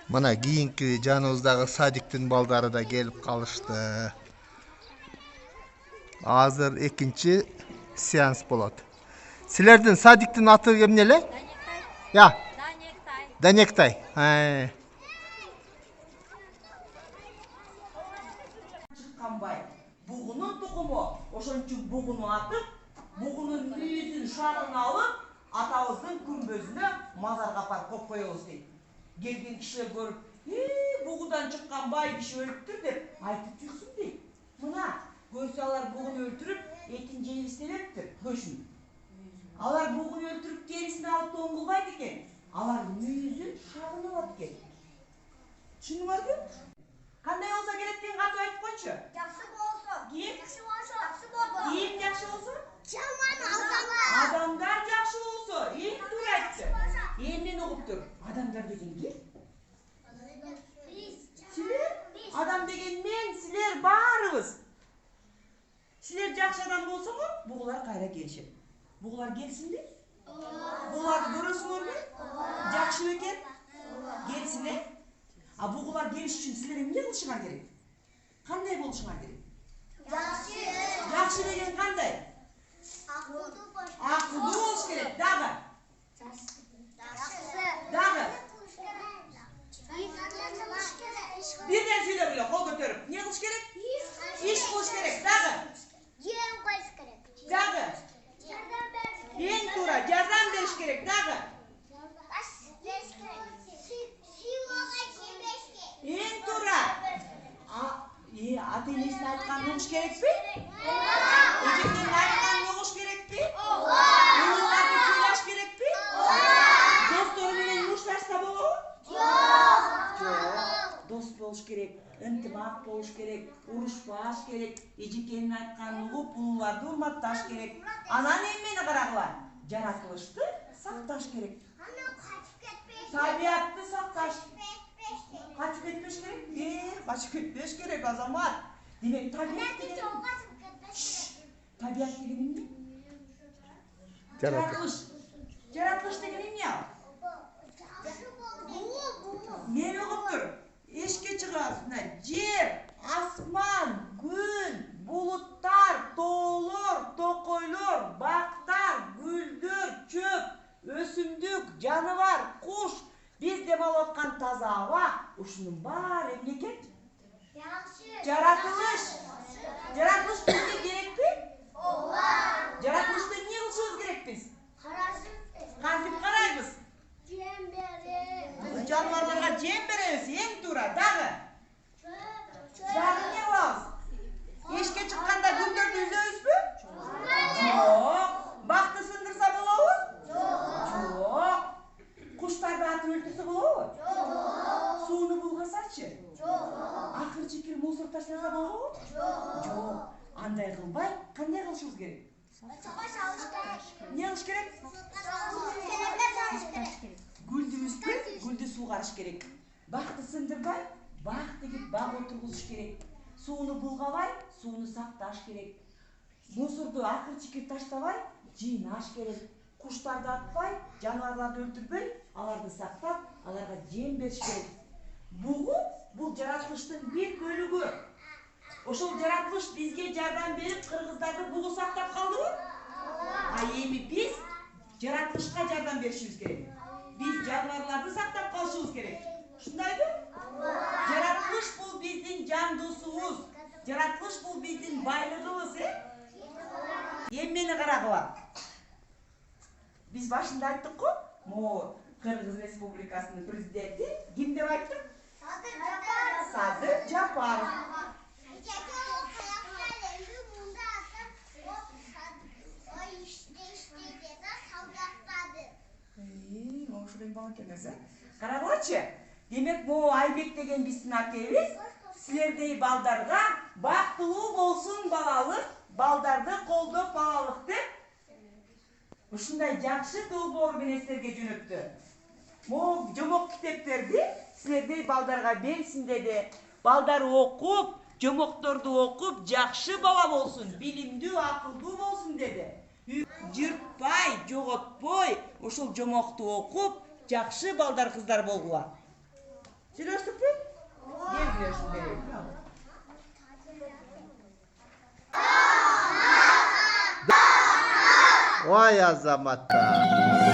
Мына кийинки жаныбыздагы садиктин балдары да келип калышты. Азыр экинчи сеанс болот. Силердин садиктин аты эмне эле? Я. Данектай. Чыкканбай. Бугунун тукуму. Ошон үчүн бугуну атып, бугунун мүйүзүн шагын алып, атабыздын күмбөзүнө мазарга апарып коюп коебуз дейт. Келген кишилер көрүп, бугудан чыккан бай киши өлүптүр деп айтып жүрсүн дейт. Мына көрсө алар бугуну өлтүрүп, этин жеп истебептир, көшүн. Алар бугуну өлтүрүп терисин алып тоң кылбайт экен. Алар мүйүзүн шагын алат экен. Түшүндүңөрбү? Кандай болсо керек деген катып айтып койчу. Жакшы болсо. Кийим? Жакшы болсо. Жакшы болсо. Кийим жакшы болсо? Жаман адамдар. Адамдар жакшы болсо, эң туура айтты. Эмнени угуптур? Адамдар деген ким? Силер? Адам деген мен, силер баарыбыз. Силер жакшы адам болсоңор, бугулар кайра келишет. Бугулар келсинби? Бугуларды көрөсүңөрбү? Жакшы бекен? Келсин, А бугулар келиш үчүн силер эмне кылышыңар керек? Кандай болушуңар керек? Жакшы. Жакшы деген кандай? Акылдуу болуш керек. Дагы? Дагы? Бирден сүйлөп эле, кол көтөрүп. Эмне кылыш керек? Иш кылыш керек. Дагы? Дагы? Эң туура, жардам бериш керек. Дагы? Эң туура. Ата-энесин айтканын угуш керекпи? Эжектерин айтканын угуш керекпи? Уюларды сыйлаш керекпи? Достору менен мушташса болобу? Жок. Дос болуш керек, ынтымак болуш керек, урушпаш керек, эжекенин айтканын угуп, улууларды урматташ керек. Анан эмнени карагыла? Жаратылышты сакташ керек. Табиатты сакташ. Качып кетпеш керек? Качып кетпеш керек, азамат. Демек, табиат деген эмне? Жаратылыш. Жаратылыш деген эмне ал? Мен угуптур. Эшикке чыгасың, жер, асман, күн, булуттар, тоолор, токойлор, бактар, гүлдөр, чөп, өсүмдүк, жаныбар, куш, биз дем алып аткан таза аба, ушунун баары эмне экен? Жаратылыш. Жаратылыш бизге керекпи? Жаратылышты эмне кылышыбыз керек биз? Кантип карайбыз? Жем беребиз. Жаныбарларга жем беребиз, эң туура. Дагы? Дагы эмне кылабыз? Эшикке чыкканда гүлдөрдү үзөбүзбү? Жок. Бакты сындырса болобу? Жок. Куштарды атып өлтүрсө болобу? Жок. Сууну булгасачы? Жок. Акыр чикир мусор таштаса болобу? Жок. Андай кылбай, кандай кылышыбыз керек? Эмне кылыш керек? Гүлдү үзбөй, гүлдү суугарыш керек. Бакты сындырбай, бак тигип бак отургузуш керек. Сууну булгабай, сууну сакташ керек. Мусорду акыр чикир таштабай, жыйнаш керек. Куштарды атпай, жаныбарларды өлтүрбөй, аларды сактап, аларга жем бериш керек. Бугу бул жаратылыштын бир бөлүгү. Ошол жаратылыш бизге жардам берип, кыргыздарды бугу сактап калдыбы? Эми биз жаратылышка жардам беришибиз керек. Биз жаныбарларды сактап калышыбыз керек. Ушундайбы? Жаратылыш бул биздин жан досубуз. Жаратылыш бул биздин байлыгыбыз, Эмнени карагыла? Биз башында айттык го, могу Кыргыз Республикасынын президенти ким деп айттык? Садыр Жапаров. Карагылачы, демек могу Айбек деген биздин акебиз силердей балдарга бактылуу болсун балалык, балдарды колдоп балалык деп ушундай жакшы долбоор менен силерге жөнөттү. Могу жомок китептерди силердей балдарга берсин деди. Балдар окуп, жомокторду окуп, жакшы бала болсун, билимдүү, акылдуу болсун деди. Жыртпай, жоготпой, ошол жомокту окуп, жакшы балдар кыздар болгула. Сүйлөштүкпү? Белгилешим берейин. Vay azamatta.